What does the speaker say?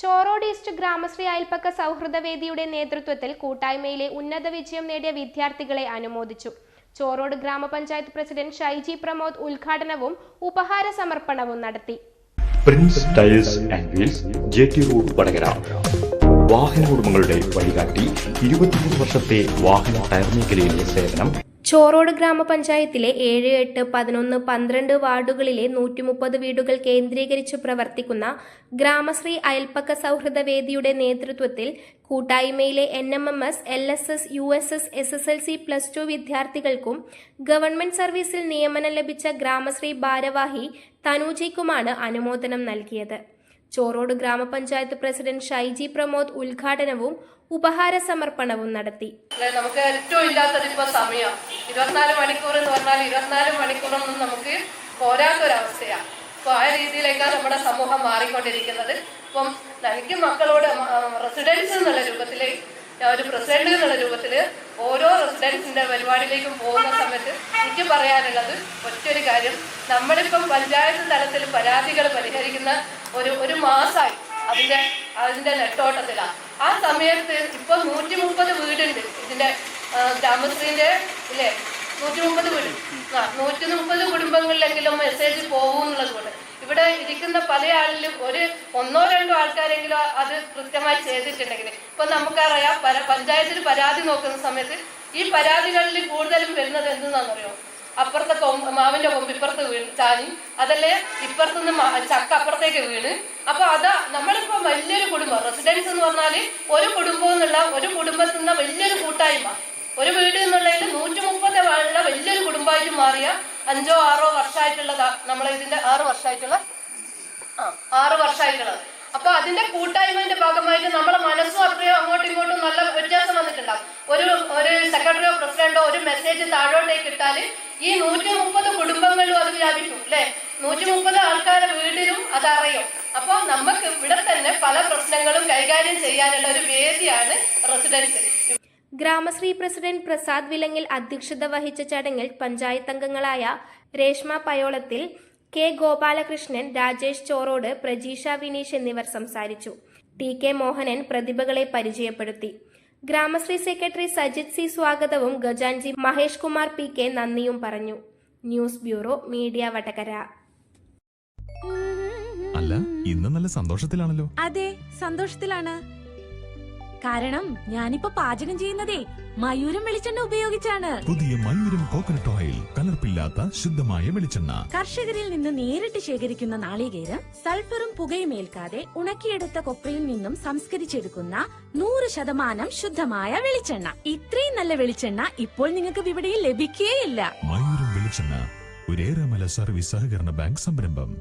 Chorode east Gramasree അയൽപക്ക സൗഹൃദവേദിയുടെ നേതൃത്വത്തിൽ കൂട്ടായ്മയിലെ ഉന്നത വിജയം നേടിയ വിദ്യാർത്ഥികളെ അനുമോദിച്ചു. ചോറോഡ് ഗ്രാമപഞ്ചായത്ത് പ്രസിഡന്റ് ഷൈജി പ്രമോദ് ഉദ്ഘാടനവും ഉപഹാര സമർപ്പണവും നടത്തി. Prince tiles and wheels, JT road, Vadakara. വാഹന ഉടമകളുടെ വഴികാട്ടി, 23 വർഷത്തെ വാഹന ടയർ മേഖലയിലെ സേവനം. ചോറോഡ് ഗ്രാമപഞ്ചായത്തിലെ 7, 8, 11, 12 വാർഡുകളിലെ 130 വീടുകൾ കേന്ദ്രീകരിച്ച് പ്രവർത്തിക്കുന്ന ഗ്രാമശ്രീ അയൽപക്ക സൗഹൃദവേദിയുടെ നേതൃത്വത്തിൽ കൂട്ടായ്മയിലെ NMMS, LSS, USS, SSLC, +2 വിദ്യാർത്ഥികൾക്കും ഗവൺമെന്റ് സർവീസിൽ നിയമനം ലഭിച്ച ഗ്രാമശ്രീ ഭാരവാഹി തനൂജിക്കുമാണ് അനുമോദനം നൽകിയത്. ചോറോഡ് ഗ്രാമപഞ്ചായത്ത് പ്രസിഡന്റ് ഷൈജി പ്രമോദ് ഉദ്ഘാടനവും ഉപഹാര സമർപ്പണവും നടത്തി. നമുക്ക് ഏറ്റവും ഇല്ലാത്തതിപ്പോ സമയം 24 മണിക്കൂർ എന്ന് പറഞ്ഞാൽ 24 മണിക്കൂറൊന്നും നമുക്ക് പോരാത്തൊരവസ്ഥയാണ്. അപ്പോൾ ആ രീതിയിലേക്കാണ് നമ്മുടെ സമൂഹം മാറിക്കൊണ്ടിരിക്കുന്നത്. ഇപ്പം എനിക്ക് മക്കളോട് റെസിഡൻസ് എന്നുള്ള രൂപത്തിൽ, ഒരു പ്രസിഡന്റ് എന്നുള്ള രൂപത്തിൽ ഓരോ റെസിഡൻസിന്റെ പരിപാടിയിലേക്കും പോകുന്ന സമയത്ത് എനിക്ക് പറയാനുള്ളത് ഒറ്റൊരു കാര്യം, നമ്മളിപ്പം പഞ്ചായത്ത് തലത്തിൽ പരാതികൾ പരിഹരിക്കുന്ന ഒരു മാസമായി അതിന്റെ നെട്ടോട്ടത്തിലാണ്. ആ സമയത്ത് ഇപ്പൊ 130 വീടുണ്ട് ഇതിന്റെ ഗ്രാമശ്രീന്റെ, ഇല്ലേ, 130 വീട്, 130 കുടുംബങ്ങളിലെങ്കിലും മെസ്സേജ് പോകും എന്നുള്ളത് കൊണ്ട് ഇവിടെ ഇരിക്കുന്ന പല ആളിലും ഒരു 1-2 ആൾക്കാരെങ്കിലും അത് കൃത്യമായി ചെയ്തിട്ടുണ്ടെങ്കിൽ ഇപ്പൊ നമുക്കറിയാം, പഞ്ചായത്തിൽ പരാതി നോക്കുന്ന സമയത്ത് ഈ പരാതികളിൽ കൂടുതലും വരുന്നത് എന്തെന്നാണെന്നറിയോ? അപ്പുറത്തെ മാവിന്റെ കൊമ്പ് ഇപ്പുറത്ത് ചാഞ്ഞി, അതല്ലേ ഇപ്പുറത്തുനിന്ന് ചക്ക അപ്പുറത്തേക്ക് വീണ്. അപ്പൊ അതാ നമ്മളിപ്പോ വലിയൊരു കുടുംബം, റെസിഡൻസ് എന്ന് പറഞ്ഞാല് ഒരു കുടുംബം എന്നുള്ള, ഒരു കുടുംബത്തിൽ നിന്ന് വലിയൊരു കൂട്ടായ്മ, ഒരു വീട് എന്നുള്ളതിൽ 130 ആളുള്ള വലിയൊരു കുടുംബമായിട്ട് മാറിയ 5-6 വർഷമായിട്ടുള്ളതാ നമ്മളെ ഇതിന്റെ 6 വർഷമായിട്ടുള്ളത്. അപ്പൊ അതിന്റെ കൂട്ടായ്മന്റെ ഭാഗമായിട്ട് നമ്മളെ മനസ്സും അത്രയോ അങ്ങോട്ടും ഇങ്ങോട്ടും നല്ല വ്യത്യാസം വന്നിട്ടുണ്ടാവും. ഒരു സെക്രട്ടറിയോ പ്രസിഡന്റോ ഒരു മെസ്സേജ് താഴോട്ടേക്ക് ഇട്ടാൽ ഈ 130 കുടുംബങ്ങളിലും അത് വ്യാപിക്കും, അല്ലെ? 130 ആൾക്കാരുടെ വീടിലും അതറിയും. അപ്പൊ നമുക്ക് ഇവിടെ തന്നെ പല പ്രശ്നങ്ങളും കൈകാര്യം ചെയ്യാനുള്ള ഒരു വേദിയാണ് റെസിഡൻസ്. ഗ്രാമശ്രീ പ്രസിഡന്റ് പ്രസാദ് വിലങ്ങിൽ അധ്യക്ഷത വഹിച്ച ചടങ്ങിൽ പഞ്ചായത്ത് അംഗങ്ങളായ രേഷ്മ പയോളത്തിൽ, കെ ഗോപാലകൃഷ്ണൻ, രാജേഷ് ചോറോഡ്, പ്രജീഷ വിനീഷ് എന്നിവർ സംസാരിച്ചു. TK മോഹനൻ പ്രതിഭകളെ പരിചയപ്പെടുത്തി. ഗ്രാമശ്രീ സെക്രട്ടറി സജിത് C സ്വാഗതവും ഖജാൻജി മഹേഷ് കുമാർ PK നന്ദിയും പറഞ്ഞു. News bureau, media, Vadakara. അല്ല, ഇന്ന് നല്ല സന്തോഷത്തിലാണല്ലോ. അതെ, സന്തോഷത്തിലാണ്. കാരണം ഞാനിപ്പോ പാചകം ചെയ്യുന്നതേ മയൂരം വെളിച്ചെണ്ണ ഉപയോഗിച്ചാണ്. പുതിയ മയൂരം കോക്കനട്ട് ഓയിൽ, കലർപ്പില്ലാത്ത ശുദ്ധമായ വെളിച്ചെണ്ണ. കർഷകരിൽ നിന്ന് നേരിട്ട് ശേഖരിക്കുന്ന നാളികേരം സൾഫറും പുകയും ഏൽക്കാതെ ഉണക്കിയെടുത്ത കൊപ്രയിൽ നിന്നും സംസ്കരിച്ചെടുക്കുന്ന 100% ശുദ്ധമായ വെളിച്ചെണ്ണ. ഇത്രയും നല്ല വെളിച്ചെണ്ണ ഇപ്പോൾ നിങ്ങൾക്ക് വിപണിയിൽ ലഭിക്കുകയില്ല. മയൂരം വെളിച്ചെണ്ണ, ഒരു ഏറെമല സർവീസ് സഹകരണ ബാങ്ക് സംരംഭം.